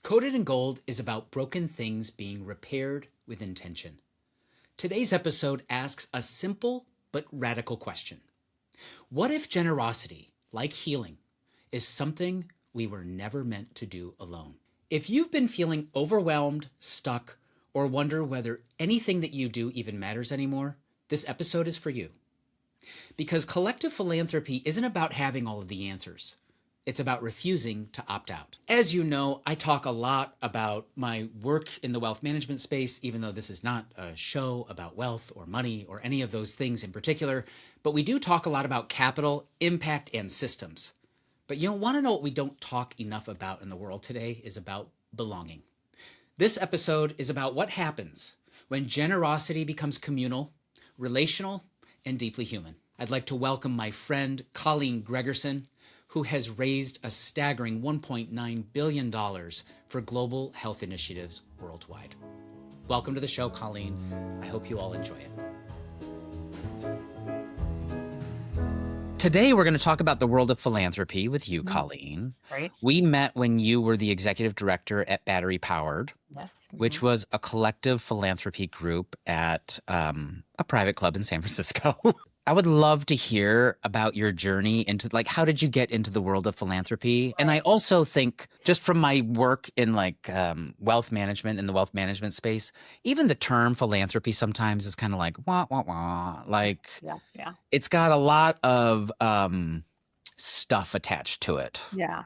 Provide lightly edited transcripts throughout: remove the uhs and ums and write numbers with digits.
Coded in Gold is about broken things being repaired with intention. Today's episode asks a simple but radical question. What if generosity, like healing, is something we were never meant to do alone? If you've been feeling overwhelmed, stuck, or wonder whether anything that you do even matters anymore, this episode is for you. Because collective philanthropy isn't about having all of the answers. It's about refusing to opt out. As you know, I talk a lot about my work in the wealth management space, even though this is not a show about wealth or money or any of those things in particular. But we do talk a lot about capital, impact, and systems. But you want to know what we don't talk enough about in the world today is about belonging. This episode is about what happens when generosity becomes communal, relational, and deeply human. I'd like to welcome my friend Colleen Gregerson, who has raised a staggering $1.9 billion for global health initiatives worldwide. Welcome to the show, Colleen. I hope you all enjoy it. Today, we're going to talk about the world of philanthropy with you, Colleen. Right. We met when you were the executive director at Battery Powered, Yes. which was a collective philanthropy group at a private club in San Francisco. I would love to hear about your journey into, how did you get into the world of philanthropy? And I also think, just from my work in wealth management, in the wealth management space, even the term philanthropy sometimes is kind of like, wah, wah, wah. Yeah. It's got a lot of stuff attached to it. Yeah.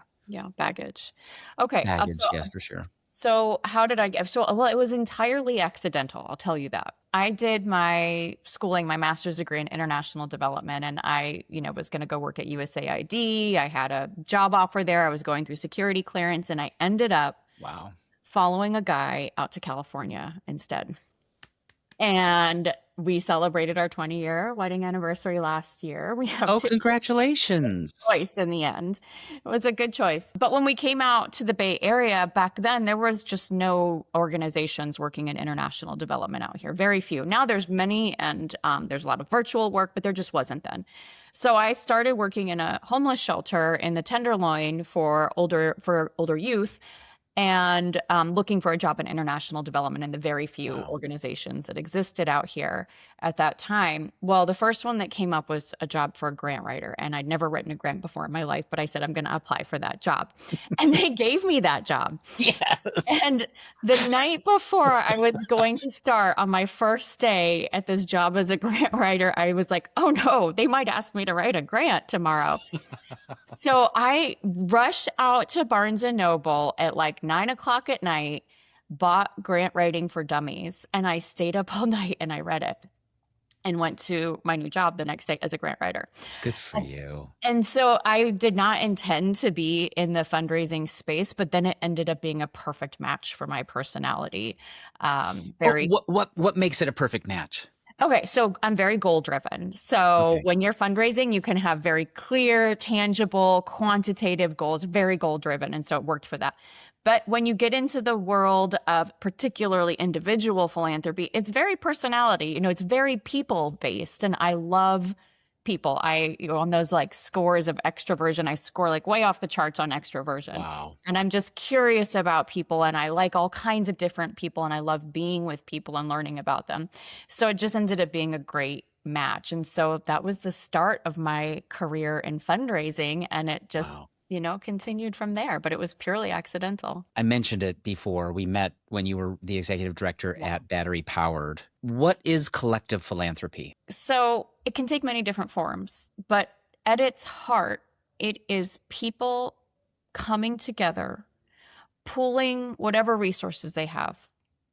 Baggage. Okay. Baggage, yes, for sure. So how did I get, well, it was entirely accidental. I'll tell you that. I did my schooling, my master's degree in international development, and I, was going to go work at USAID. I had a job offer there. I was going through security clearance, and I ended up following a guy out to California instead. And we celebrated our 20-year wedding anniversary last year. We have congratulations. Choice in the end. It was a good choice. But when we came out to the Bay Area back then, there was just no organizations working in international development out here. Very few. Now there's many, and there's a lot of virtual work, but there just wasn't then. So I started working in a homeless shelter in the Tenderloin for older youth, and looking for a job in international development in the very few organizations that existed out here at that time. Well, the first one that came up was a job for a grant writer, and I'd never written a grant before in my life, but I said, I'm going to apply for that job. And they gave me that job. Yes. And the night before I was going to start on my first day at this job as a grant writer, I was like, oh no, they might ask me to write a grant tomorrow. So I rushed out to Barnes and Noble at 9:00 at night, bought Grant Writing for Dummies, and I stayed up all night and I read it and went to my new job the next day as a grant writer. Good for you. And so I did not intend to be in the fundraising space, but then it ended up being a perfect match for my personality. What makes it a perfect match? Okay, so I'm very goal driven. So when you're fundraising, you can have very clear, tangible, quantitative goals, very goal driven. And so it worked for that. But when you get into the world of particularly individual philanthropy, it's very personality, it's very people based. And I love people. On those scores of extroversion, I score way off the charts on extroversion. Wow. And I'm just curious about people, and I like all kinds of different people, and I love being with people and learning about them. So it just ended up being a great match. And so that was the start of my career in fundraising, and it just continued from there, but it was purely accidental. I mentioned it before. We met when you were the executive director at Battery Powered. What is collective philanthropy? So it can take many different forms, but at its heart, it is people coming together, pooling whatever resources they have,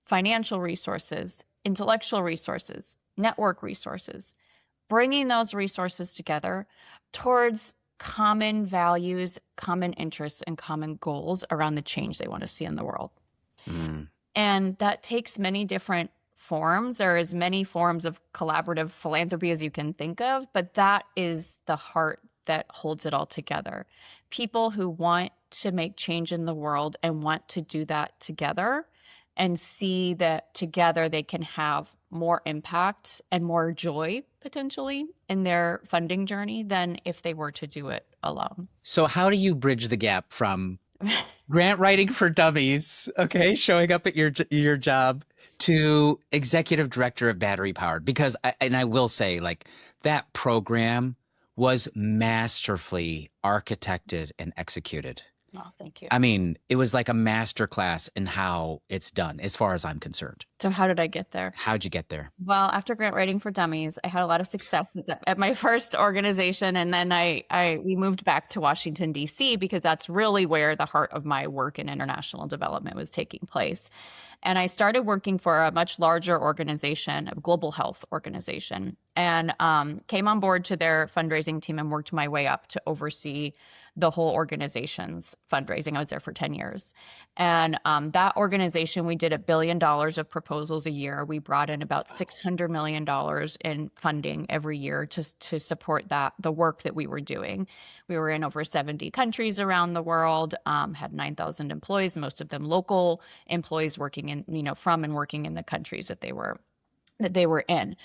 financial resources, intellectual resources, network resources, bringing those resources together towards common values, common interests, and common goals around the change they want to see in the world. And that takes many different forms. There are as many forms of collaborative philanthropy as you can think of, but that is the heart that holds it all together. People who want to make change in the world and want to do that together and see that together they can have more impact and more joy potentially in their funding journey than if they were to do it alone. So how do you bridge the gap from grant writing for dummies, okay, showing up at your job, to executive director of Battery Powered. Because I will say, like, that program was masterfully architected and executed. Oh, thank you. I mean, it was like a master class in how it's done, as far as I'm concerned. So how did I get there? How'd you get there? Well, after grant writing for dummies, I had a lot of success at my first organization, and then we moved back to Washington, D.C., because that's really where the heart of my work in international development was taking place. And I started working for a much larger organization, a global health organization, and came on board to their fundraising team and worked my way up to oversee the whole organization's fundraising. I was there for 10 years. And that organization, we did $1 billion of proposals a year. We brought in about $600 million in funding every year to support the work that we were doing. We were in over 70 countries around the world, had 9,000 employees, most of them local employees working from and working in the countries that they were in.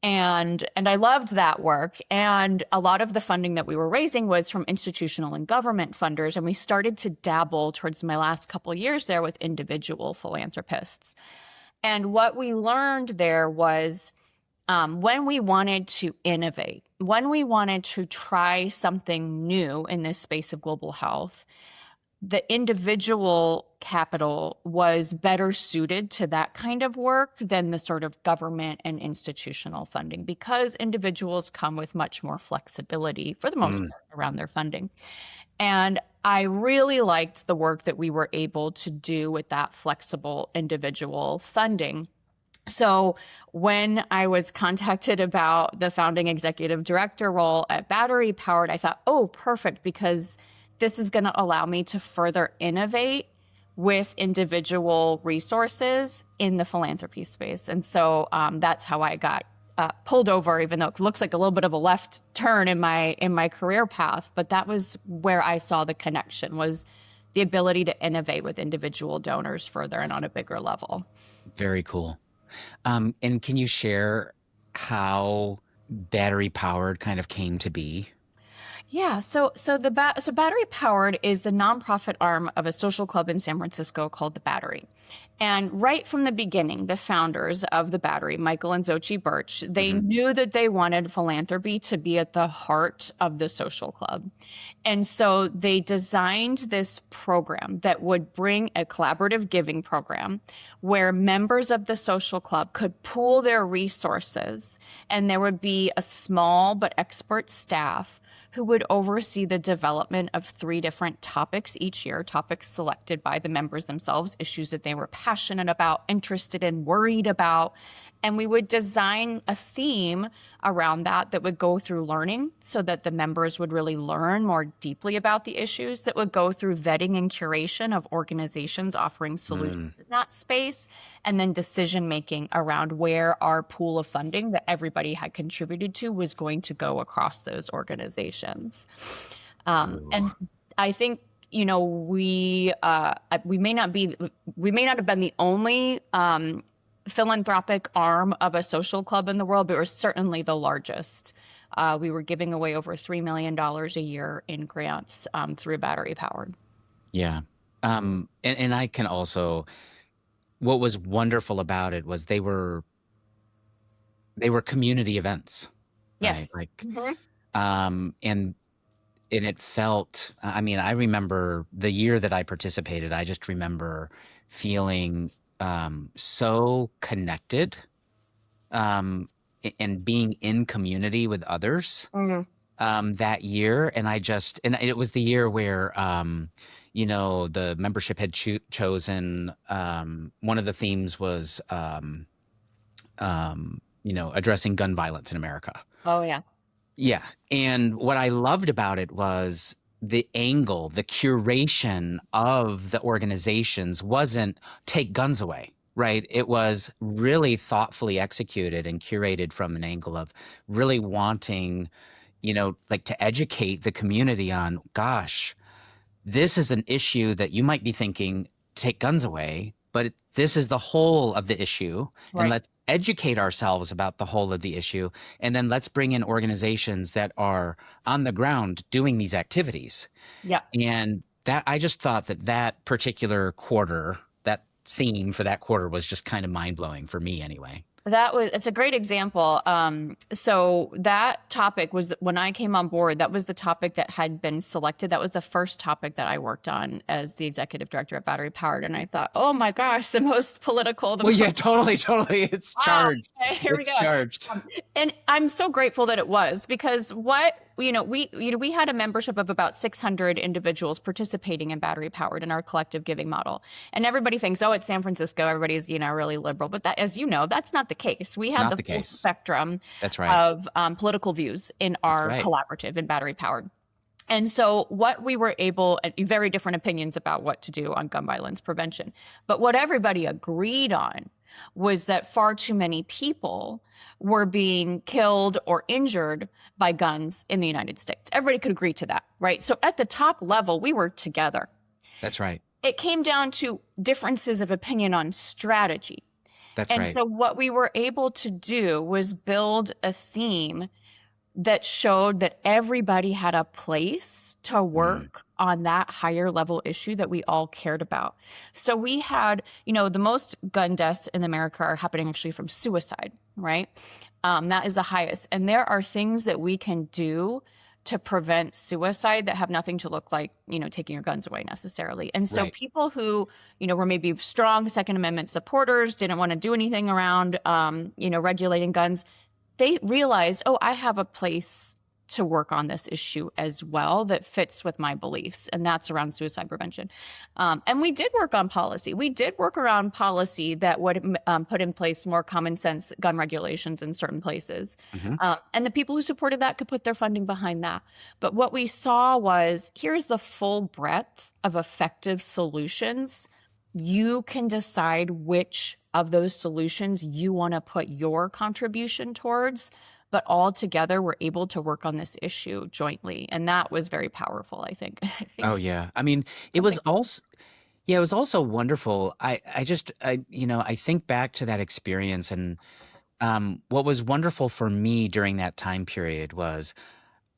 And I loved that work. And a lot of the funding that we were raising was from institutional and government funders. And we started to dabble towards my last couple of years there with individual philanthropists. And what we learned there was when we wanted to innovate, when we wanted to try something new in this space of global health, the individual capital was better suited to that kind of work than the sort of government and institutional funding, because individuals come with much more flexibility for the most part around their funding. And I really liked the work that we were able to do with that flexible individual funding. So when I was contacted about the founding executive director role at Battery Powered, I thought, oh, perfect, because this is going to allow me to further innovate with individual resources in the philanthropy space. And so that's how I got pulled over, even though it looks like a little bit of a left turn in my career path. But that was where I saw the connection, was the ability to innovate with individual donors further and on a bigger level. Very cool. And can you share how Battery Powered kind of came to be? Yeah, so Battery Powered is the nonprofit arm of a social club in San Francisco called The Battery. And right from the beginning, the founders of The Battery, Michael and Xochitl Birch, they knew that they wanted philanthropy to be at the heart of the social club. And so they designed this program that would bring a collaborative giving program where members of the social club could pool their resources, and there would be a small but expert staff who would oversee the development of 3 different topics each year, topics selected by the members themselves, issues that they were passionate about, interested in, worried about. And we would design a theme around that would go through learning, so that the members would really learn more deeply about the issues, that would go through vetting and curation of organizations offering solutions in that space, and then decision making around where our pool of funding that everybody had contributed to was going to go across those organizations. And I think, we may not have been the only philanthropic arm of a social club in the world, but we're certainly the largest. We were giving away over $3 million a year in grants through Battery Powered. Yeah. And I can also, what was wonderful about it was they were community events. Yes. Right? Like, and it felt, I mean, I remember the year that I participated, I just remember feeling so connected, and being in community with others that year. And and it was the year where, the membership had chosen, one of the themes was, addressing gun violence in America. Oh, yeah. Yeah. And what I loved about it was the angle, the curation of the organizations wasn't take guns away, right? It was really thoughtfully executed and curated from an angle of really wanting, like, to educate the community on, gosh, this is an issue that you might be thinking, take guns away, but this is the whole of the issue. Right. And let's educate ourselves about the whole of the issue. And then let's bring in organizations that are on the ground doing these activities. Yeah. And that I just thought that particular quarter, that theme for that quarter was just kind of mind blowing for me anyway. It's a great example. So that topic was, when I came on board, that was the topic that had been selected. That was the first topic that I worked on as the executive director at Battery Powered. And I thought, oh my gosh, the most political. Well, yeah, totally. It's charged. Okay, here we go. Charged. And I'm so grateful that it was, because we had a membership of about 600 individuals participating in Battery Powered in our collective giving model. And everybody thinks, oh, it's San Francisco, everybody's, really liberal. But that, as you know, that's not the case. We have the full spectrum That's right. of political views in our collaborative in Battery Powered. And so what we were able, very different opinions about what to do on gun violence prevention. But what everybody agreed on was that far too many people were being killed or injured by guns in the United States. Everybody could agree to that, right? So at the top level, we were together. That's right. It came down to differences of opinion on strategy. That's right. And so what we were able to do was build a theme that showed that everybody had a place to work on that higher level issue that we all cared about. So we had, the most gun deaths in America are happening actually from suicide, right? That is the highest. And there are things that we can do to prevent suicide that have nothing to look like, taking your guns away necessarily. And so people who, were maybe strong Second Amendment supporters, didn't want to do anything around, regulating guns, they realized, oh, I have a place to work on this issue as well that fits with my beliefs, and that's around suicide prevention. And we did work on policy. We did work around policy that would put in place more common sense gun regulations in certain places. And the people who supported that could put their funding behind that. But what we saw was, here's the full breadth of effective solutions. You can decide which of those solutions you want to put your contribution towards, but all together we're able to work on this issue jointly. And that was very powerful, I think. Oh, yeah. I mean, it was also wonderful. I think back to that experience, and what was wonderful for me during that time period was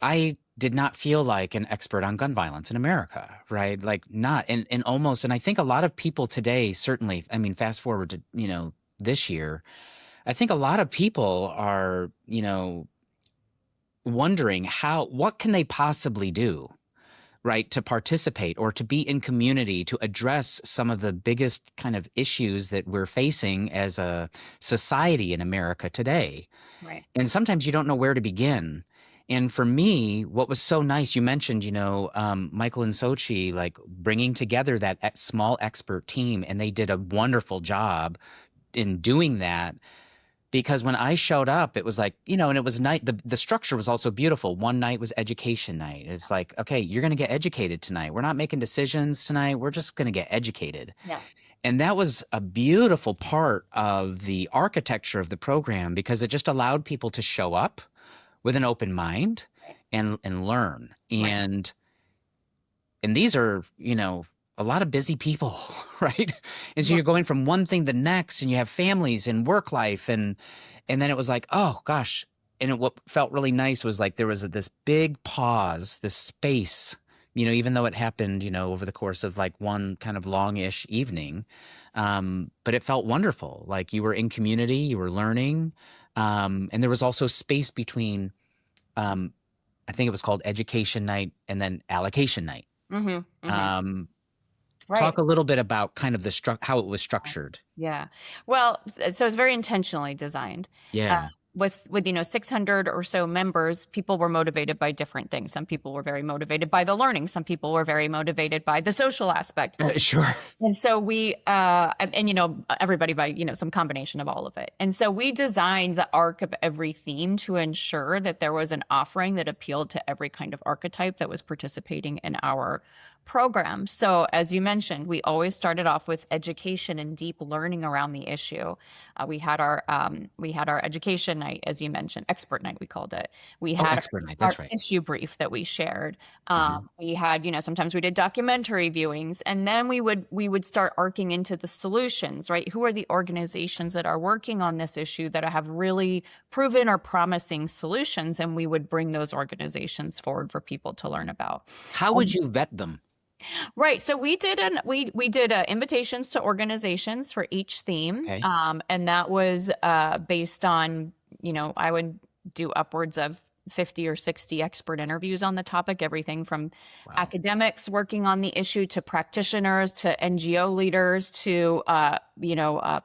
I did not feel like an expert on gun violence in America, right? Like not, and almost, and I think a lot of people today, certainly, I mean, fast forward to, this year, I think a lot of people are, wondering what can they possibly do, right, to participate or to be in community to address some of the biggest kind of issues that we're facing as a society in America today. Right. And sometimes you don't know where to begin. And for me, what was so nice, you mentioned, Michael and Sochi, like bringing together that small expert team, and they did a wonderful job in doing that. Because when I showed up, it was like, and it was night. The structure was also beautiful. One night was education night. It's like, okay, you're going to get educated tonight. We're not making decisions tonight. We're just going to get educated. Yeah. And that was a beautiful part of the architecture of the program, because it just allowed people to show up with an open mind and learn. And these are, a lot of busy people, right? And so you're going from one thing to the next, and you have families and work life. And then it was like, oh gosh. And what felt really nice was like, there was this big pause, this space, even though it happened, over the course of like one kind of long-ish evening. But it felt wonderful. Like you were in community, you were learning. And there was also space between, I think it was called education night and then allocation night. Talk a little bit about kind of how it was structured. Yeah. Well, so it's very intentionally designed. Yeah. With 600 or so members, people were motivated by different things. Some people were very motivated by the learning. Some people were very motivated by the social aspect. Sure. And so we, everybody by, some combination of all of it. And so we designed the arc of every theme to ensure that there was an offering that appealed to every kind of archetype that was participating in our program. So as you mentioned, we always started off with education and deep learning around the issue. We had our education night, as you mentioned, expert night, we called it. We had expert night. That's our right. issue brief that we shared. We had, sometimes we did documentary viewings, and then we would start arcing into the solutions, right? Who are the organizations that are working on this issue that have really proven or promising solutions? And we would bring those organizations forward for people to learn about. How would you vet them? Right. So we did invitations to organizations for each theme, Okay. and that was based on, I would do upwards of 50 or 60 expert interviews on the topic, everything from Wow. academics working on the issue to practitioners to NGO leaders to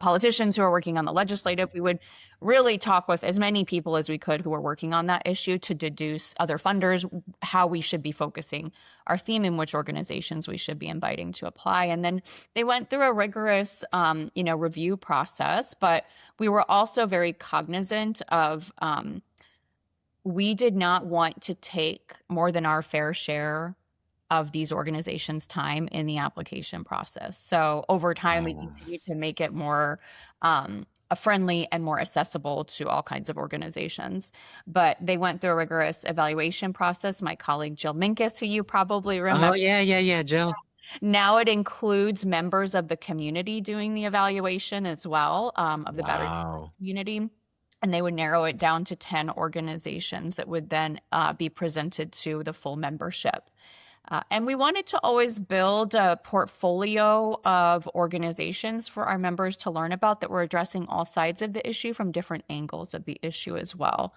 politicians who are working on the legislative. We would really talk with as many people as we could who were working on that issue to deduce other funders how we should be focusing our theme and which organizations we should be inviting to apply. And then they went through a rigorous, review process, but we were also very cognizant of we did not want to take more than our fair share of these organizations' time in the application process. So over time, we Oh, continue to make it more friendly and more accessible to all kinds of organizations. But they went through a rigorous evaluation process. My colleague Jill Minkus, who you probably oh remember, yeah, yeah, yeah, Jill. now it includes members of the community doing the evaluation as well, of the battery Wow. community. And they would narrow it down to 10 organizations that would then be presented to the full membership. And we wanted to always build a portfolio of organizations for our members to learn about that were addressing all sides of the issue from different angles of the issue as well.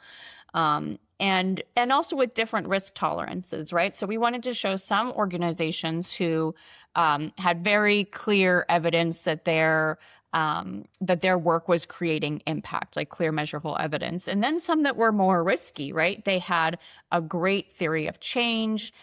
And also with different risk tolerances, right? So we wanted to show some organizations who had very clear evidence that their work was creating impact, like clear measurable evidence. And then some that were more risky, right? They had a great theory of change.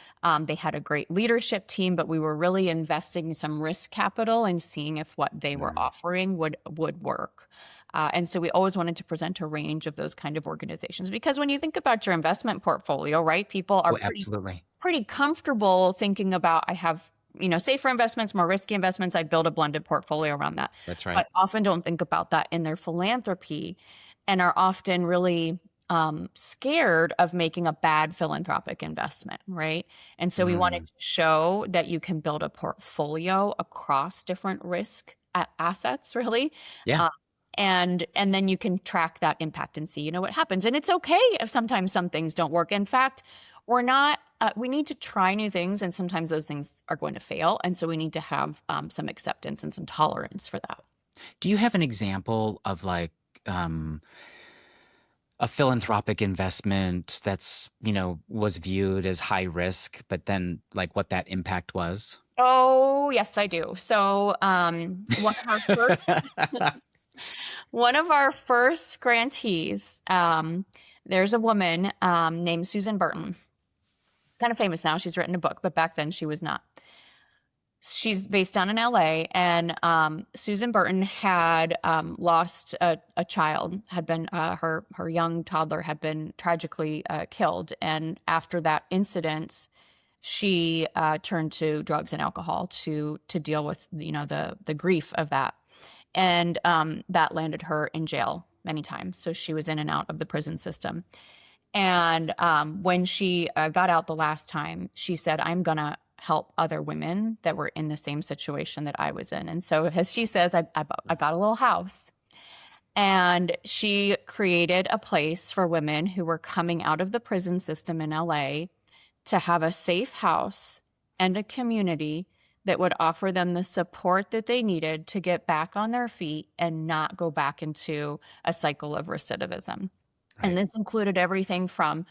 They had a great leadership team, but we were really investing some risk capital and seeing if what they were Mm. offering would work. And so we always wanted to present a range of those kind of organizations because when you think about your investment portfolio, right, people are Oh, absolutely. pretty comfortable thinking about I have safer investments, more risky investments. I'd build a blended portfolio around that, That's right. but often don't think about that in their philanthropy and are often really scared of making a bad philanthropic investment, right? And so we wanted Mm. to show that you can build a portfolio across different risk assets, really. Yeah. Uh, and then you can track that impact and see, what happens. And it's okay if sometimes some things don't work. In fact, we're not, we need to try new things, and sometimes those things are going to fail. And so we need to have some acceptance and some tolerance for that. Do you have an example of like um, a philanthropic investment that's, was viewed as high risk, but then like what that impact was? Oh, yes, I do. So one of our first grantees, there's a woman named Susan Burton, kind of famous now. She's written a book, but back then she was not. She's based down in LA, and Susan Burton had lost a child, had been her young toddler had been tragically killed, and after that incident, she turned to drugs and alcohol to deal with the grief of that, and that landed her in jail many times. So she was in and out of the prison system. And when she got out the last time, she said, I'm going to help other women that were in the same situation that I was in. And so, as she says, I got a little house. And she created a place for women who were coming out of the prison system in LA to have a safe house and a community that would offer them the support that they needed to get back on their feet and not go back into a cycle of recidivism. And Right. this included everything from,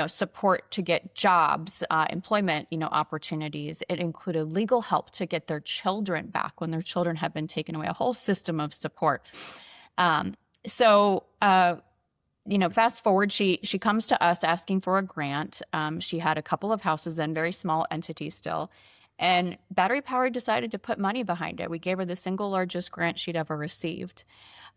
support to get jobs, employment, opportunities. It included legal help to get their children back when their children had been taken away, a whole system of support. So, fast forward, she comes to us asking for a grant. She had a couple of houses and very small entities still. And Battery Power decided to put money behind it. We gave her the single largest grant she'd ever received.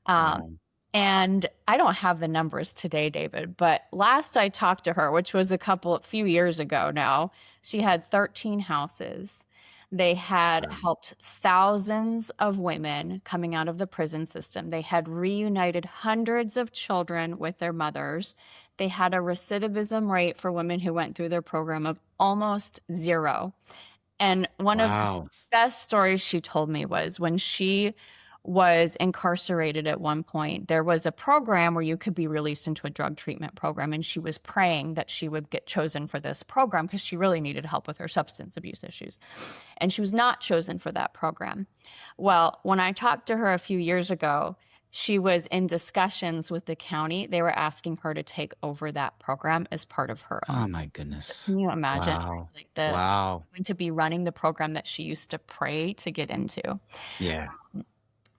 Um, Wow. and I don't have the numbers today, David, but last I talked to her, which was a few years ago now, she had 13 houses. They had Wow. helped thousands of women coming out of the prison system. They had reunited hundreds of children with their mothers. They had a recidivism rate for women who went through their program of almost zero. And one of the Wow. best stories she told me was when she was incarcerated at one point. There was a program where you could be released into a drug treatment program, and she was praying that she would get chosen for this program because she really needed help with her substance abuse issues. And she was not chosen for that program. Well, when I talked to her a few years ago, she was in discussions with the county. They were asking her to take over that program as part of her own. Oh my goodness. Can you imagine? Wow. Like Wow. she's going to be running the program that she used to pray to get into. Yeah.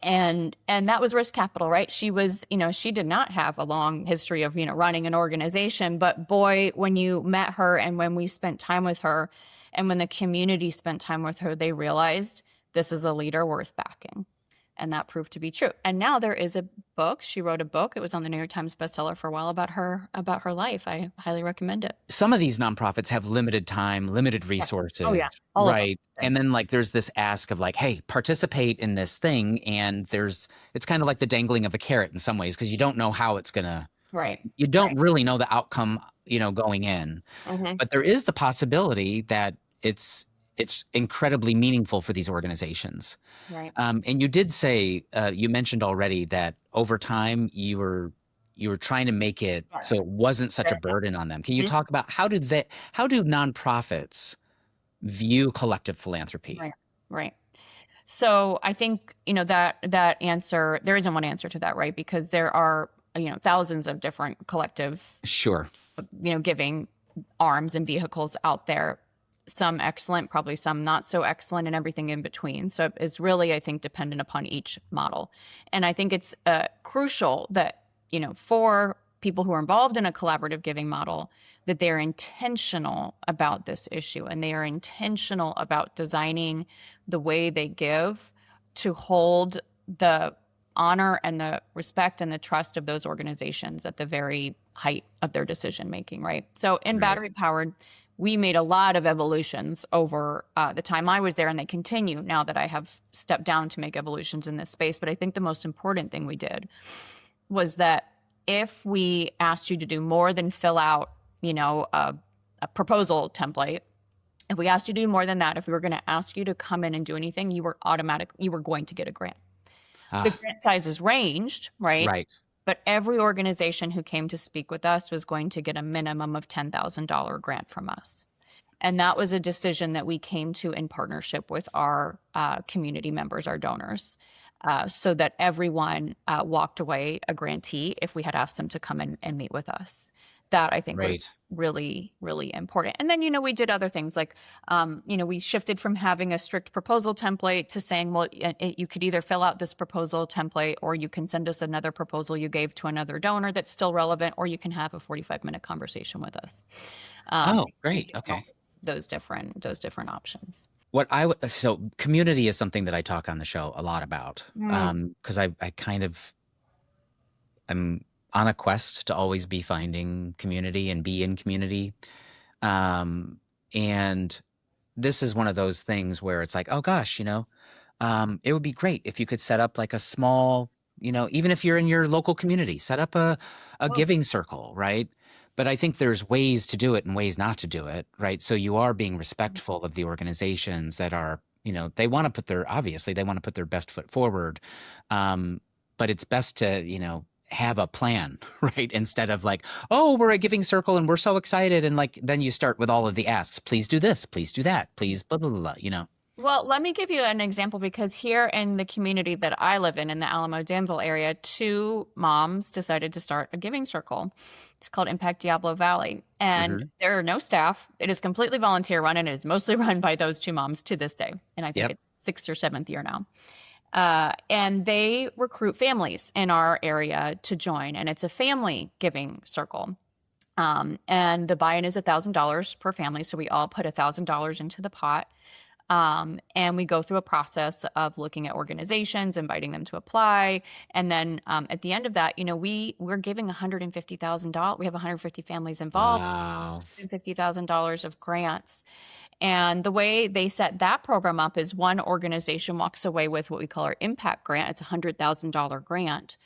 And that was risk capital, right? She was, she did not have a long history of, running an organization, but boy, when you met her and when we spent time with her and when the community spent time with her, they realized this is a leader worth backing. And that proved to be true. And now there is a book. She wrote a book. It was on the New York Times bestseller for a while about her life. I highly recommend it. Some of these nonprofits have limited time, limited resources. Oh, yeah. Right. And then like there's this ask of like, hey, participate in this thing. And it's kind of like the dangling of a carrot in some ways, because you don't know how it's gonna. Right. You don't really know the outcome, going in. Mm-hmm. But there is the possibility that it's incredibly meaningful for these organizations. Right. And you did say, you mentioned already that over time you were trying to make it so it wasn't such a burden on them. Can you talk about how do nonprofits view collective philanthropy? Right. So I think, that answer, there isn't one answer to that, right? Because there are, thousands of different collective, Sure, giving arms and vehicles out there. Some excellent, probably some not so excellent, and everything in between. So it's really, I think, dependent upon each model. And I think it's crucial that, for people who are involved in a collaborative giving model, that they're intentional about this issue and they are intentional about designing the way they give to hold the honor and the respect and the trust of those organizations at the very height of their decision making, right? So in Battery Powered, we made a lot of evolutions over the time I was there, and they continue now that I have stepped down to make evolutions in this space. But I think the most important thing we did was that if we asked you to do more than fill out, a proposal template, if we asked you to do more than that, if we were going to ask you to come in and do anything, you were going to get a grant. The grant sizes ranged, right? Right. But every organization who came to speak with us was going to get a minimum of $10,000 grant from us. And that was a decision that we came to in partnership with our community members, our donors, so that everyone walked away a grantee if we had asked them to come in and meet with us. That I think was really, really important. And then, we did other things like, we shifted from having a strict proposal template to saying, well, you could either fill out this proposal template or you can send us another proposal you gave to another donor that's still relevant, or you can have a 45-minute conversation with us. Great. Okay. Those different options. So community is something that I talk on the show a lot about, because I'm on a quest to always be finding community and be in community. And this is one of those things where it's like, oh gosh, it would be great if you could set up like a small, even if you're in your local community, set up a giving circle, right? But I think there's ways to do it and ways not to do it, right? So you are being respectful of the organizations that are, they want to put their best foot forward. But it's best to, have a plan, right? Instead of like, oh, we're a giving circle and we're so excited. And like, then you start with all of the asks, please do this, please do that, please, blah, blah, blah, Well, let me give you an example, because here in the community that I live in the Alamo Danville area, 2 moms decided to start a giving circle. It's called Impact Diablo Valley. And there are no staff. It is completely volunteer run, and it is mostly run by those 2 moms to this day. And I think it's 6th or 7th year now. And they recruit families in our area to join, and it's a family giving circle. And the buy-in is $1,000 per family. So we all put $1,000 into the pot. And we go through a process of looking at organizations, inviting them to apply. And then at the end of that, we're giving $150,000. We have 150 families involved. Wow. $150,000 of grants. And the way they set that program up is one organization walks away with what we call our impact grant. It's a $100,000 grant.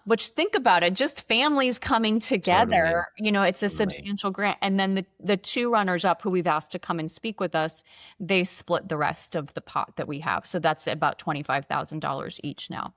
which, think about it, just families coming Totally. together, it's a Totally. substantial grant. And then the two runners up who we've asked to come and speak with us, they split the rest of the pot that we have. So that's about $25,000 each now.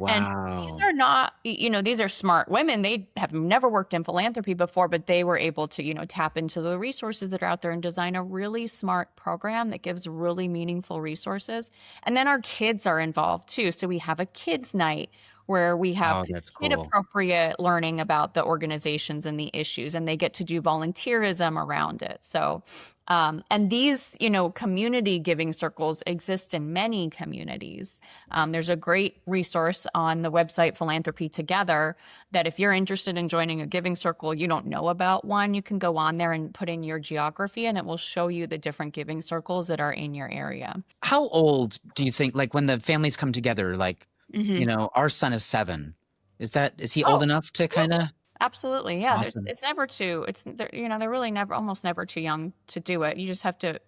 And these Wow. are not, these are smart women. They have never worked in philanthropy before, but they were able to, tap into the resources that are out there and design a really smart program that gives really meaningful resources. And then our kids are involved too. So we have a kids' night where we have Oh, that's kid cool. appropriate learning about the organizations and the issues, and they get to do volunteerism around it. So, and these, community giving circles exist in many communities. There's a great resource on the website Philanthropy Together that if you're interested in joining a giving circle, you don't know about one, you can go on there and put in your geography, and it will show you the different giving circles that are in your area. How old do you think, like when the families come together, like, Mm-hmm. our son is 7. Is he old Oh, enough to yeah. kind of? Absolutely. Yeah. Awesome. It's never too, they're really never, almost never too young to do it. You just have to,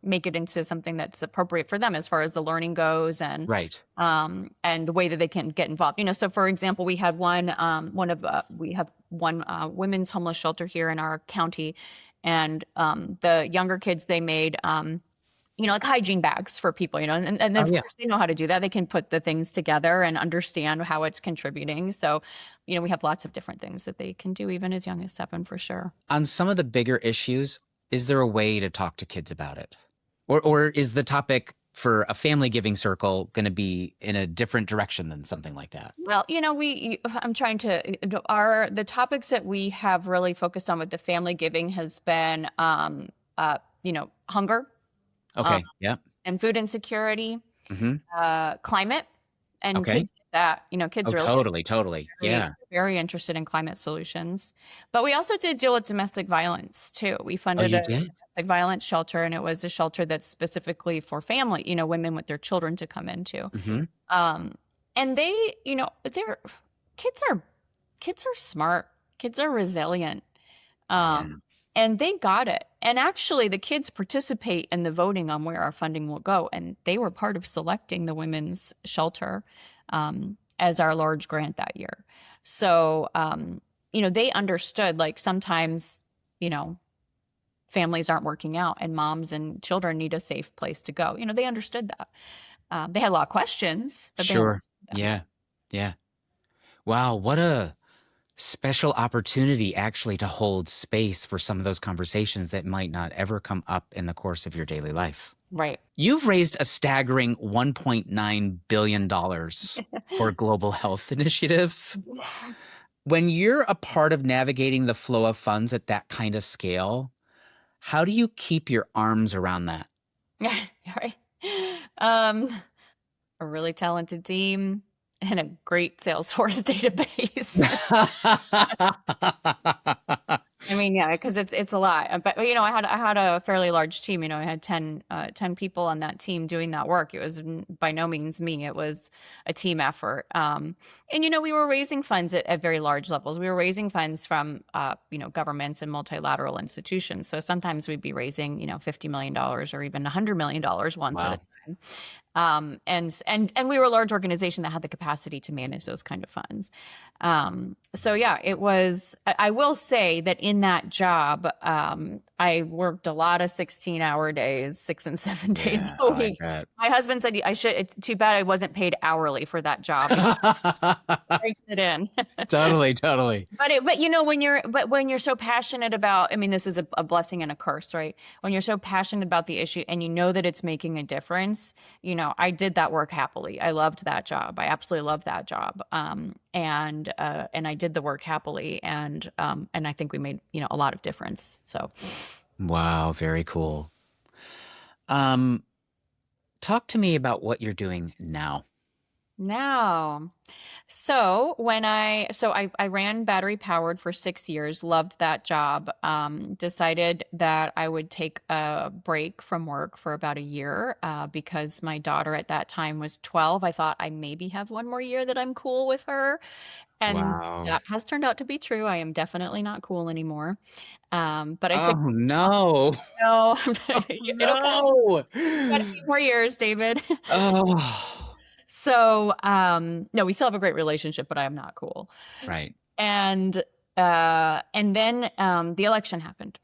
make it into something that's appropriate for them as far as the learning goes, Right. and the way that they can get involved. So for example, we had we have one women's homeless shelter here in our county, and the younger kids, they made, like hygiene bags for people, and Oh, of yeah. course they know how to do that. They can put the things together and understand how it's contributing. So, we have lots of different things that they can do even as young as 7 for sure. On some of the bigger issues, is there a way to talk to kids about it? Or is the topic for a family giving circle going to be in a different direction than something like that? Well, I'm trying to, the topics that we have really focused on with the family giving has been, hunger, um, Okay. Yeah. and food insecurity, Hmm. climate, and Okay. kids get that, kids Oh, really totally. Totally. very, Yeah. very interested in climate solutions. But we also did deal with domestic violence too. We Oh, funded you a did? domestic violence shelter, and it was a shelter that's specifically for family, women with their children to come into. Hmm. Um, and they, they're kids are kids are smart. Kids are resilient. Yeah. And they got it. And actually, the kids participate in the voting on where our funding will go. And they were part of selecting the women's shelter as our large grant that year. So, they understood, like, sometimes, families aren't working out and moms and children need a safe place to go. They understood that. They had a lot of questions, but they Sure. understood that. Yeah. Yeah. Wow. What a special opportunity actually to hold space for some of those conversations that might not ever come up in the course of your daily life. Right. You've raised a staggering $1.9 billion for global health initiatives. When you're a part of navigating the flow of funds at that kind of scale, how do you keep your arms around that? Right. Um, a really talented team and a great Salesforce database. I mean, yeah, because it's a lot. But I had a fairly large team. I had 10 people on that team doing that work. It was by no means me. It was a team effort. And we were raising funds at very large levels. We were raising funds from governments and multilateral institutions. So sometimes we'd be raising $50 million or even $100 million once at a Wow. time. And we were a large organization that had the capacity to manage those kind of funds. So yeah, it was, I will say that in that job, I worked a lot of 16-hour days, 6 and 7 days Yeah, a I week. bet. My husband said it's too bad I wasn't paid hourly for that job. Breaks it in. Totally, totally. But when you're so passionate about, I mean, this is a blessing and a curse, right? When you're so passionate about the issue and you know that it's making a difference, I did that work happily. I loved that job. I absolutely loved that job. And I did the work happily, and I think we made a lot of difference. So, Wow, very cool. Talk to me about what you're doing now. now, so I ran battery powered for 6 years, loved that job. Decided that I would take a break from work for about a year because my daughter at that time was 12. I thought I maybe have one more year that I'm cool with her. And Wow. that has turned out to be true. I am definitely not cool anymore. But I took Oh no. no, Oh it'll come. no. Got a few more years, David. Oh. No, we still have a great relationship, but I am not cool. Right. And then the election happened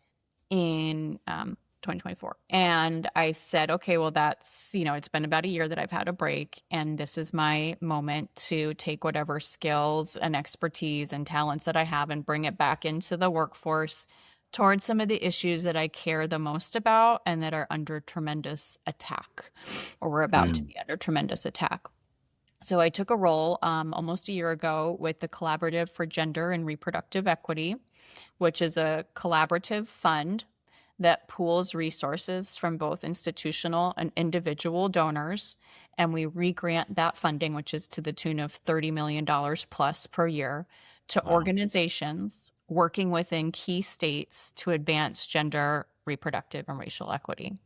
in 2024. And I said, okay, well, that's, it's been about a year that I've had a break. And this is my moment to take whatever skills and expertise and talents that I have and bring it back into the workforce towards some of the issues that I care the most about and that are under tremendous attack, or we're about to be under tremendous attack. So I took a role almost a year ago with the Collaborative for Gender and Reproductive Equity, which is a collaborative fund that pools resources from both institutional and individual donors. And we re-grant that funding, which is to the tune of $30 million plus per year, to organizations working within key states to advance gender, reproductive, and racial equity.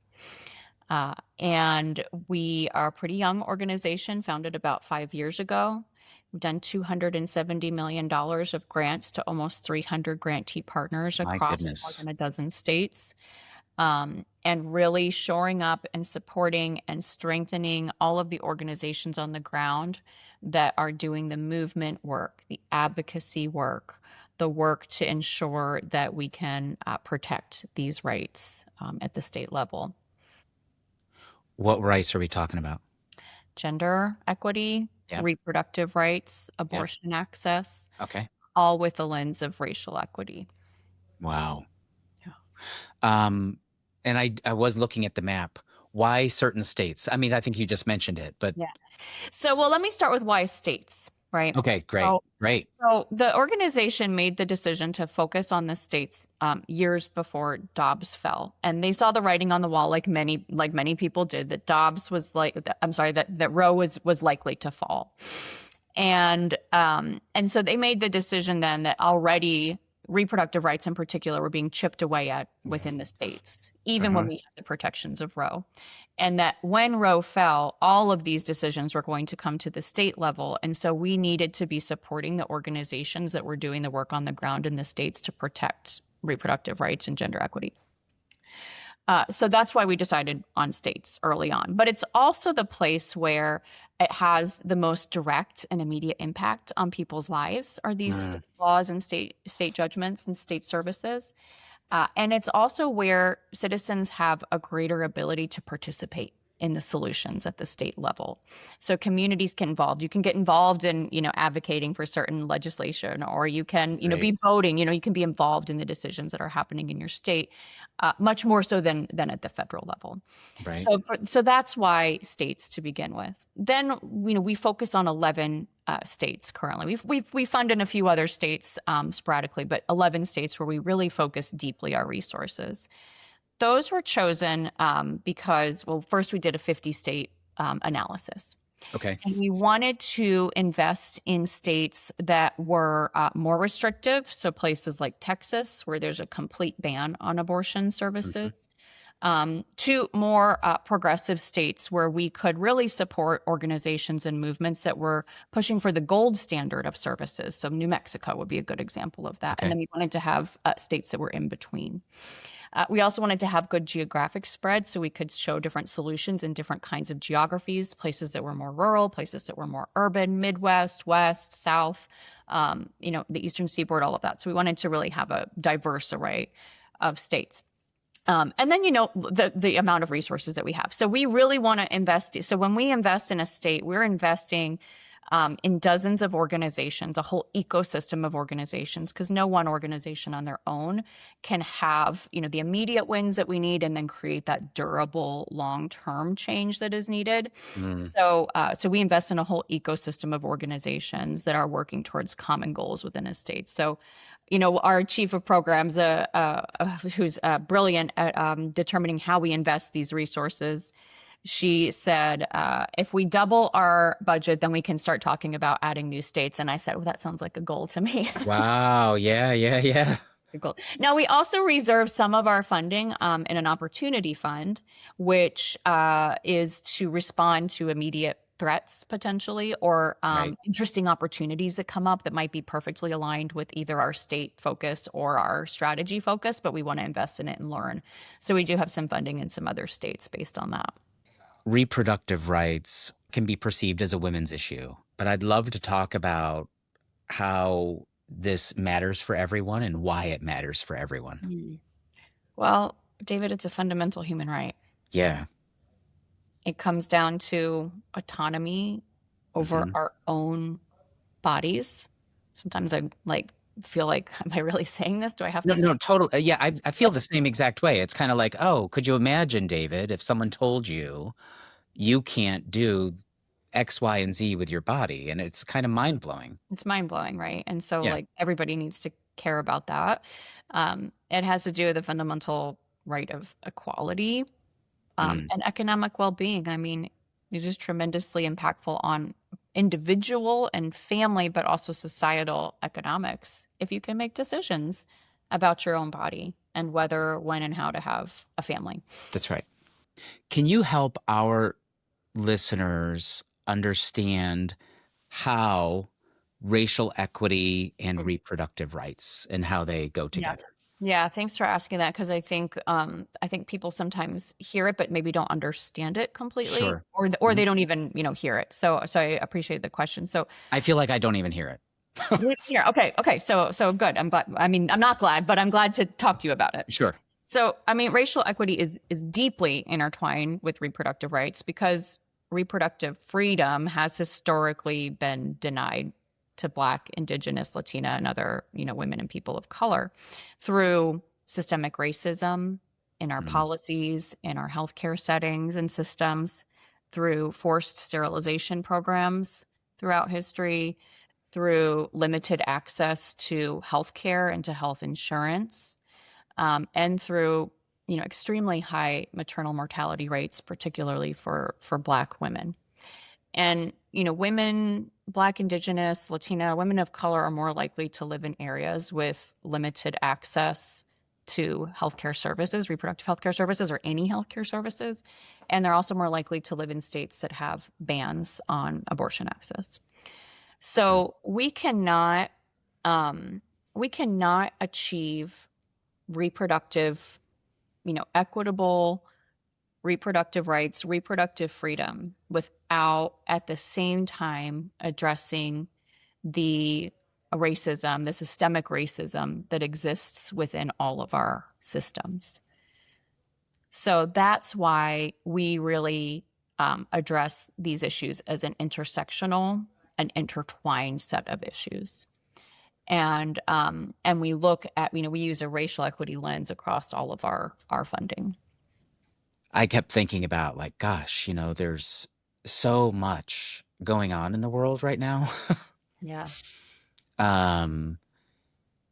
And we are a pretty young organization, founded about 5 years ago. We've done $270 million of grants to almost 300 grantee partners across more than a dozen states. And really shoring up and supporting and strengthening all of the organizations on the ground that are doing the movement work, the advocacy work, the work to ensure that we can protect these rights at the state level. What rights are we talking about? Gender equity, reproductive rights, abortion access. Okay. All with the lens of racial equity. Wow. Yeah. And I was looking at the map. Why certain states? I mean, I think you just mentioned it, but So, well, let me start with why states, right? Okay, great. Great. So the organization made the decision to focus on the states years before Dobbs fell, and they saw the writing on the wall, like many people did, that Dobbs was that Roe was likely to fall, and so they made the decision then that already reproductive rights in particular were being chipped away at within the states, even when we had the protections of Roe. And that when Roe fell, all of these decisions were going to come to the state level. And so we needed to be supporting the organizations that were doing the work on the ground in the states to protect reproductive rights and gender equity. So that's why we decided on states early on. But it's also the place where it has the most direct and immediate impact on people's lives, are these state laws and state judgments and state services. And it's also where citizens have a greater ability to participate in the solutions at the state level. So communities get involved. You can get involved in, advocating for certain legislation, or you can, be voting, you can be involved in the decisions that are happening in your state, much more so than at the federal level. Right. So that's why states to begin with. Then, we focus on 11 states currently. We fund in a few other states sporadically, but 11 states where we really focus deeply our resources. Those were chosen because, well, first we did a 50-state analysis. Okay. And we wanted to invest in states that were more restrictive, so places like Texas, where there's a complete ban on abortion services, to more progressive states where we could really support organizations and movements that were pushing for the gold standard of services. So New Mexico would be a good example of that. Okay. And then we wanted to have states that were in between. We also wanted to have good geographic spread so we could show different solutions in different kinds of geographies, places that were more rural, places that were more urban, Midwest, West, South, the Eastern Seaboard, all of that. So we wanted to really have a diverse array of states. And then, the amount of resources that we have. So we really want to invest. So when we invest in a state, we're investing in dozens of organizations, a whole ecosystem of organizations, because no one organization on their own can have, the immediate wins that we need and then create that durable long-term change that is needed. So we invest in a whole ecosystem of organizations that are working towards common goals within a state. So, our chief of programs, who's brilliant at determining how we invest these resources, she said, if we double our budget, then we can start talking about adding new states. And I said, well, that sounds like a goal to me. Wow. Yeah. Cool. Now, we also reserve some of our funding in an opportunity fund, which is to respond to immediate threats potentially, or interesting opportunities that come up that might be perfectly aligned with either our state focus or our strategy focus, but we want to invest in it and learn. So we do have some funding in some other states based on that. Reproductive rights. can be perceived as a women's issue, but I'd love to talk about how this matters for everyone and why it matters for everyone. Mm. Well, David, it's a fundamental human right. Yeah. It comes down to autonomy over Mhm. our own bodies. Sometimes I feel like, am I really saying this? Do I have No, to say? no, total. Yeah, I feel the same exact way. It's kind of like, oh, could you imagine, David, if someone told you you can't do X, Y, and Z with your body? And it's kind of mind blowing. It's mind blowing, right? And so, Yeah. like, everybody needs to care about that. It has to do with the fundamental right of equality, Mm, and economic well being. I mean, it is tremendously impactful on individual and family, but also societal economics if you can make decisions about your own body and whether, when, and how to have a family. that's right. Can you help our listeners understand how racial equity and reproductive rights and how they go Yeah. together? Yeah, thanks for asking that because I think people sometimes hear it but maybe don't understand it completely, Sure. or Mhm. they don't even hear it. So I appreciate the question. So I feel like I don't even hear it. here, okay, so good. I'm glad. I mean, I'm not glad, but I'm glad to talk to you about it. Sure. So I mean, racial equity is deeply intertwined with reproductive rights because reproductive freedom has historically been denied to Black, Indigenous, Latina, and other, women and people of color through systemic racism in our Mm, policies, in our healthcare settings and systems, through forced sterilization programs throughout history, through limited access to healthcare and to health insurance, and through extremely high maternal mortality rates, particularly for Black women. And, women, Black, Indigenous, Latina, women of color are more likely to live in areas with limited access to healthcare services, reproductive healthcare services, or any healthcare services. And they're also more likely to live in states that have bans on abortion access. mm, So we cannot achieve reproductive, equitable reproductive rights, reproductive freedom without at the same time addressing the racism, the systemic racism that exists within all of our systems. So that's why we really address these issues as an intersectional and intertwined set of issues. And we look at, we use a racial equity lens across all of our funding. I kept thinking about like, gosh, there's so much going on in the world right now. Yeah. um,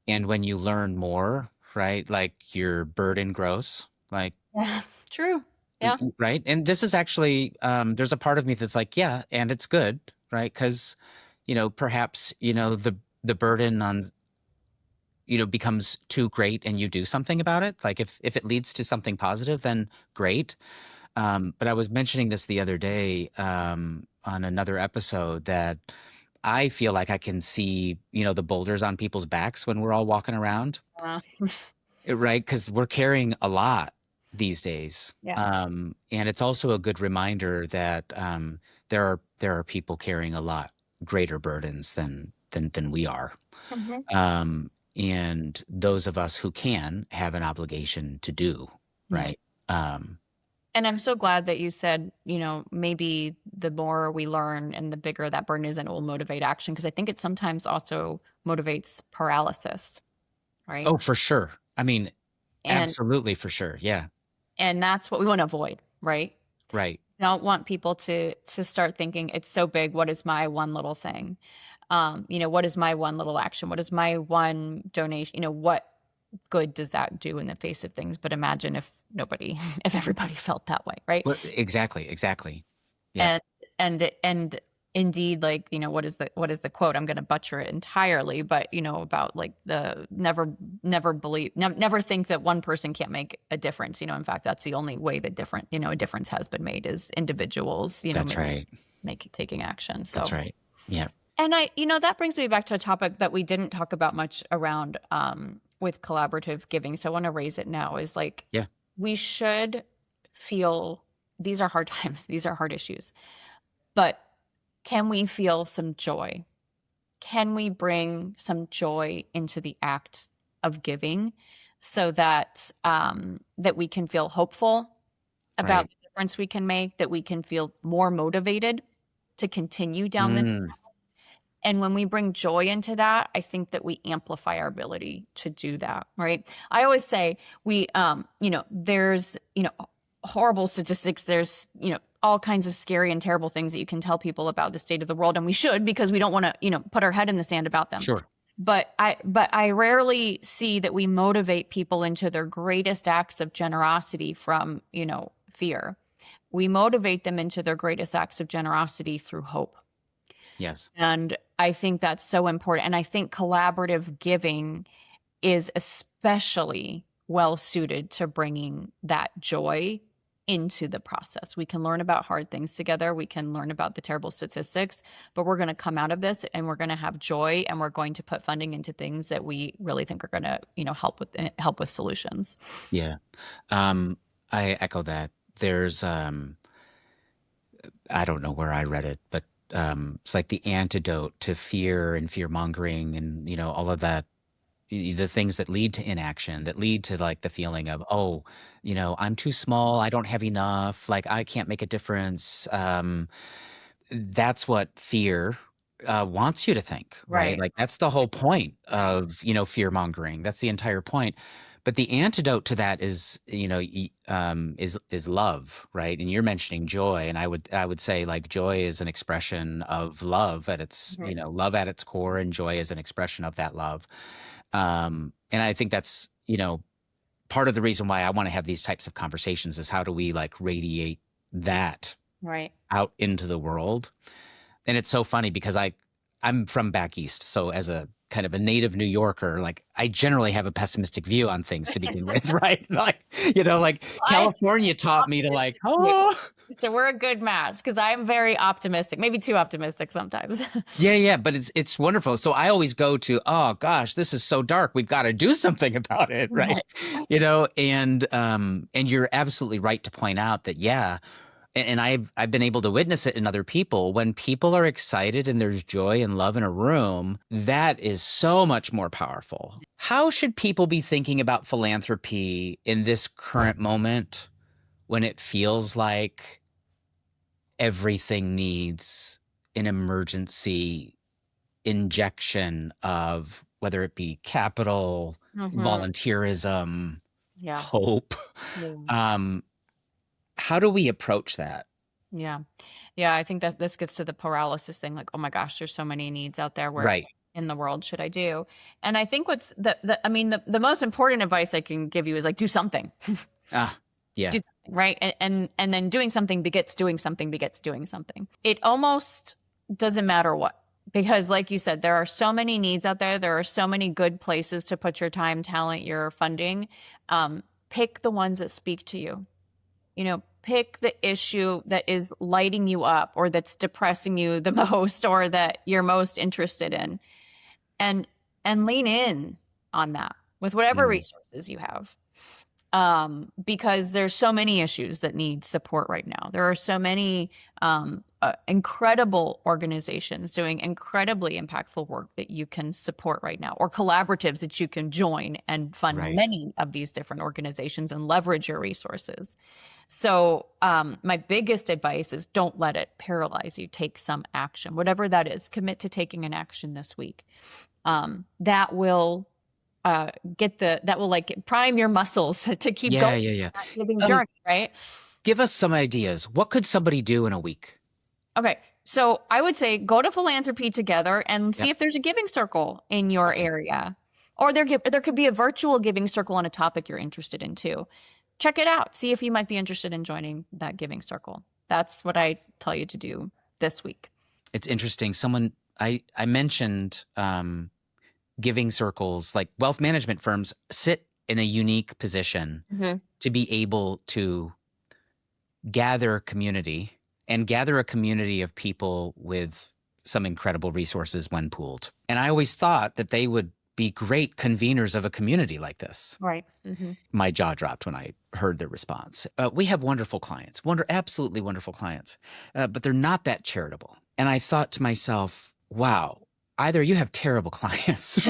and when you learn more, right, like your burden grows, like, Yeah. True. Yeah. right. And this is actually, there's a part of me that's like, yeah, and it's good, right? Because, perhaps, the burden on, becomes too great and you do something about it. Like if it leads to something positive, then great. But I was mentioning this the other day on another episode that I feel like I can see, the boulders on people's backs when we're all walking around, Uh, right? Because we're carrying a lot these days. yeah. And it's also a good reminder that there are people carrying a lot greater burdens than we are. Mhm. Um, and those of us who can have an obligation to do, Yeah. right? Um, And I'm so glad that you said, maybe the more we learn and the bigger that burden is, and it will motivate action. Because I think it sometimes also motivates paralysis, right? oh, for sure. I mean, And absolutely for sure. Yeah. that's what we want to avoid, right? Right. Don't want people to start thinking it's so big. What is my one little thing? What is my one little action? What is my one donation? What good does that do in the face of things? But imagine if if everybody felt that way, right? Well, exactly. Yeah. And and indeed, like, what is the quote? I'm going to butcher it entirely, but about like the never think that one person can't make a difference. In fact, that's the only way that a difference has been made is individuals, That's right. taking action. So That's right. Yeah. and that brings me back to a topic that we didn't talk about much around with collaborative giving. So I want to raise it now is like, Yeah. we should feel these are hard times. These are hard issues. But can we feel some joy? Can we bring some joy into the act of giving so that that we can feel hopeful about Right. the difference we can make, that we can feel more motivated to continue down this? Mm, And when we bring joy into that, I think that we amplify our ability to do that, right? I always say there's, horrible statistics. There's, all kinds of scary and terrible things that you can tell people about the state of the world. And we should, because we don't want to, put our head in the sand about them. sure. But I rarely see that we motivate people into their greatest acts of generosity from, fear. We motivate them into their greatest acts of generosity through hope. Yes. And I think that's so important. And I think collaborative giving is especially well suited to bringing that joy into the process. We can learn about hard things together. We can learn about the terrible statistics, but we're going to come out of this and we're going to have joy, and we're going to put funding into things that we really think are going to, help with solutions. Yeah. I echo that. There's, I don't know where I read it, but it's like the antidote to fear and fear mongering and, all of that, the things that lead to inaction, that lead to like the feeling of, oh, I'm too small. I don't have enough. Like I can't make a difference. That's what fear wants you to think, right? Right. Like that's the whole point of, fear mongering. That's the entire point. But the antidote to that is, is love, right? And you're mentioning joy, and I would say like joy is an expression of love at its, Right. love at its core, and joy is an expression of that love. And I think that's, part of the reason why I want to have these types of conversations is how do we like radiate that Right. out into the world? And it's so funny because I'm from back east, so as a kind of a native New Yorker, like I generally have a pessimistic view on things to begin with, right? Like, California taught me to like, oh, So we're a good match, because I'm very optimistic, maybe too optimistic sometimes. yeah, but it's wonderful. So I always go to, oh gosh, this is so dark. We've got to do something about it, right? And you're absolutely right to point out that, yeah. And I've been able to witness it in other people. When people are excited and there's joy and love in a room, that is so much more powerful. How should people be thinking about philanthropy in this current moment when it feels like everything needs an emergency injection of whether it be capital, volunteerism, Yeah. hope? Yeah. How do we approach that? Yeah. Yeah. I think that this gets to the paralysis thing. Like, oh my gosh, there's so many needs out there. Where Right. in the world should I do? And I think what's the most important advice I can give you is like, do something. Yeah. Do something, right? And then doing something begets doing something begets doing something. It almost doesn't matter what, because like you said, there are so many needs out there. There are so many good places to put your time, talent, your funding. Pick the ones that speak to you. Pick the issue that is lighting you up, or that's depressing you the most, or that you're most interested in, and lean in on that with whatever resources you have. Because there's so many issues that need support right now. There are so many incredible organizations doing incredibly impactful work that you can support right now, or collaboratives that you can join and fund many of these different organizations and leverage your resources. So my biggest advice is don't let it paralyze you. Take some action, whatever that is. Commit to taking an action this week. That will like prime your muscles to keep going. Yeah. Giving journey, right? Give us some ideas. What could somebody do in a week? Okay. So I would say go to Philanthropy together and see if there's a giving circle in your area, or there could be a virtual giving circle on a topic you're interested in too. Check it out. See if you might be interested in joining that giving circle. That's what I tell you to do this week. It's interesting. I mentioned giving circles, like wealth management firms sit in a unique position to be able to gather a community of people with some incredible resources when pooled. And I always thought that they would be great conveners of a community like this. Right. Mm-hmm. My jaw dropped when I heard their response. We have wonderful clients, absolutely wonderful clients, but they're not that charitable. And I thought to myself, wow, either you have terrible clients,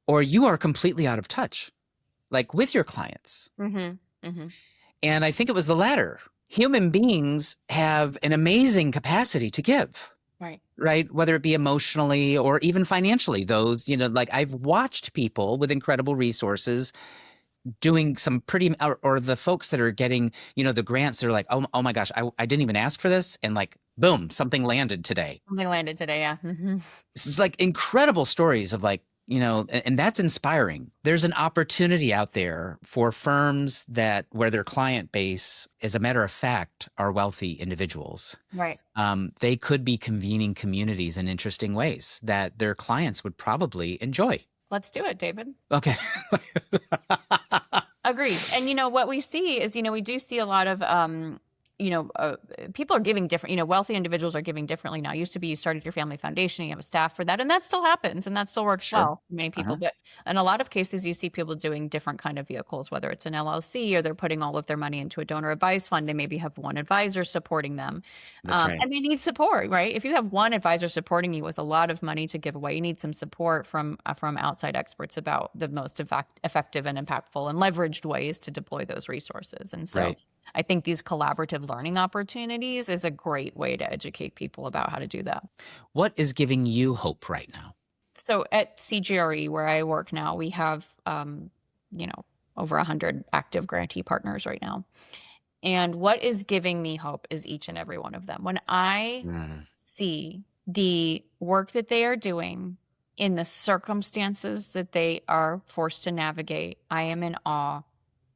or you are completely out of touch, with your clients. Mm-hmm. Mm-hmm. And I think it was the latter. Human beings have an amazing capacity to give. Right. Whether it be emotionally or even financially, those, I've watched people with incredible resources doing some pretty, or the folks that are getting, the grants, they're like, oh my gosh, I didn't even ask for this. And boom, something landed today. Yeah. Mm-hmm. It's incredible stories of and that's inspiring. There's an opportunity out there for firms where their client base, as a matter of fact, are wealthy individuals. Right. They could be convening communities in interesting ways that their clients would probably enjoy. Let's do it, David. Okay. Agreed. And what we see is, we do see a lot of, people are giving different, wealthy individuals are giving differently now. It used to be you started your family foundation, you have a staff for that, and that still happens and that still works well for many people. But in a lot of cases, you see people doing different kind of vehicles, whether it's an LLC or they're putting all of their money into a donor advised fund. They maybe have one advisor supporting them. That's right. And they need support, right? If you have one advisor supporting you with a lot of money to give away, you need some support from outside experts about the most effective and impactful and leveraged ways to deploy those resources. And so I think these collaborative learning opportunities is a great way to educate people about how to do that. What is giving you hope right now? So at CGRE, where I work now, we have, over 100 active grantee partners right now. And what is giving me hope is each and every one of them. When I see the work that they are doing in the circumstances that they are forced to navigate, I am in awe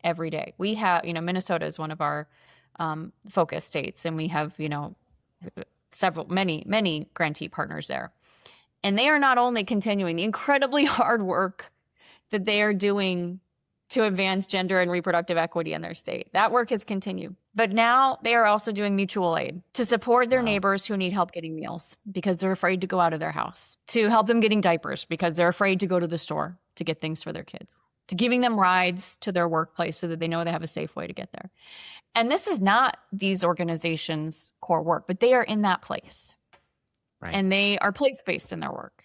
every day. We have, Minnesota is one of our focus states, and we have, many grantee partners there. And they are not only continuing the incredibly hard work that they are doing to advance gender and reproductive equity in their state. That work has continued. But now they are also doing mutual aid to support their neighbors who need help getting meals because they're afraid to go out of their house, to help them getting diapers because they're afraid to go to the store to get things for their kids, to giving them rides to their workplace so that they know they have a safe way to get there. And this is not these organizations' core work, but they are in that place. Right. And they are place-based in their work.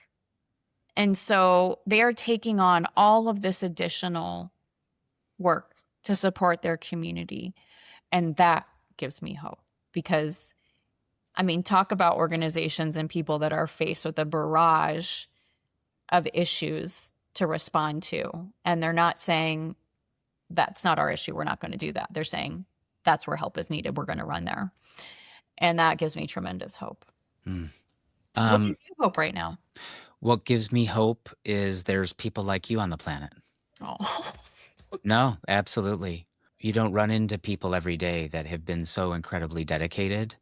And so they are taking on all of this additional work to support their community. And that gives me hope because, talk about organizations and people that are faced with a barrage of issues to respond to. And they're not saying, that's not our issue, we're not going to do that. They're saying, that's where help is needed, we're going to run there. And that gives me tremendous hope. What gives you hope right now? What gives me hope is there's people like you on the planet. Oh. No, absolutely. You don't run into people every day that have been so incredibly dedicated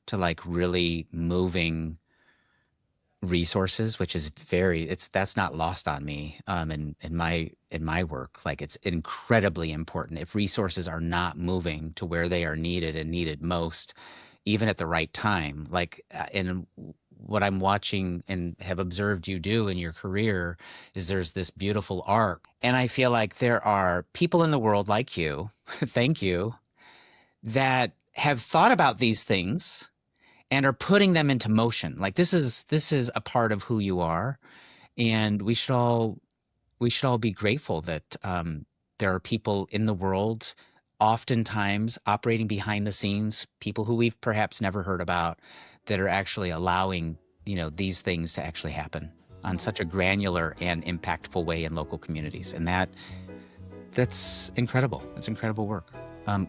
to really moving resources, which is that's not lost on me in my work. It's incredibly important. If resources are not moving to where they are needed and needed most, even at the right time, in what I'm watching and have observed you do in your career is there's this beautiful arc. And I feel like there are people in the world like you, thank you, that have thought about these things and are putting them into motion. This is a part of who you are. And we should all be grateful that there are people in the world oftentimes operating behind the scenes, people who we've perhaps never heard about, that are actually allowing, these things to actually happen on such a granular and impactful way in local communities. And that's incredible. It's incredible work.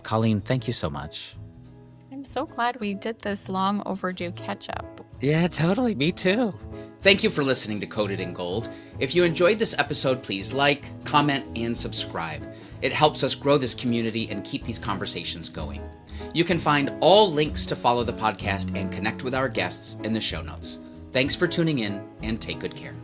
Colleen, thank you so much. I'm so glad we did this long overdue catch up. Yeah, totally. Me too. Thank you for listening to Coded in Gold. If you enjoyed this episode, please like, comment, and subscribe. It helps us grow this community and keep these conversations going. You can find all links to follow the podcast and connect with our guests in the show notes. Thanks for tuning in, and take good care.